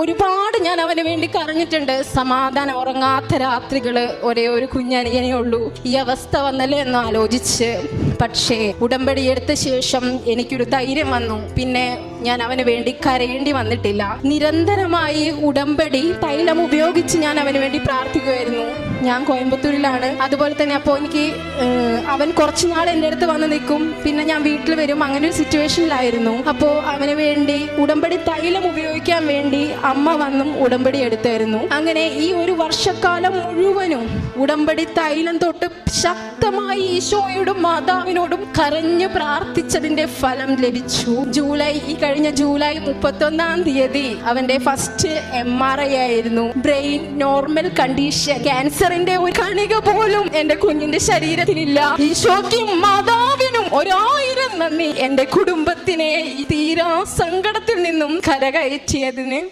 ഒരുപാട് ഞാൻ അവന് വേണ്ടി കരഞ്ഞിട്ടുണ്ട്. സമാധാനം ഉറങ്ങാത്ത രാത്രികള്. ഒരേ ഒരു കുഞ്ഞനിയനേ ഉള്ളൂ. ഈ അവസ്ഥ വന്നല്ലേ എന്ന് ആലോചിച്ച്. പക്ഷേ ഉടമ്പടി എടുത്ത ശേഷം എനിക്കൊരു ധൈര്യം വന്നു. പിന്നെ ഞാൻ അവന് വേണ്ടി കരയേണ്ടി വന്നിട്ടില്ല. നിരന്തരമായി ഉടമ്പടി തൈലം ഉപയോഗിച്ച് ഞാൻ അവന് വേണ്ടി പ്രാർത്ഥിക്കുമായിരുന്നു. ഞാൻ കോയമ്പത്തൂരിലാണ്. അതുപോലെ തന്നെ അപ്പോൾ എനിക്ക് അവൻ കുറച്ച് നാൾ എൻ്റെ അടുത്ത് വന്ന് നിൽക്കും, പിന്നെ ഞാൻ വീട്ടിൽ വരും. അങ്ങനെ ഒരു സിറ്റുവേഷനിലായിരുന്നു. അപ്പോൾ അവന് വേണ്ടി ഉടമ്പടി തൈലം ഉപയോഗിക്കാൻ വേണ്ടി അമ്മ വന്നും ഉടമ്പടി എടുത്തായിരുന്നു. അങ്ങനെ ഈ ഒരു വർഷക്കാലം മുഴുവനും ഉടമ്പടി തൈലം തൊട്ട് ശക്തമായി ഈശോയോടും മാതാവിനോടും കരഞ്ഞു പ്രാർത്ഥിച്ചതിന്റെ ഫലം ലഭിച്ചു. ഈ കഴിഞ്ഞ ജൂലൈ 31 അവന്റെ ഫസ്റ്റ് MRI ആയിരുന്നു. Brain normal condition. ക്യാൻസറിന്റെ ഒരു കണിക പോലും എന്റെ കുഞ്ഞിന്റെ ശരീരത്തിലില്ല. ഈശോയ്ക്കും മാതാവിനും 1000 നന്ദി. എന്റെ കുടുംബത്തിനെ തീരാ സങ്കടത്തിൽ നിന്നും കരകയറ്റിയതിന്.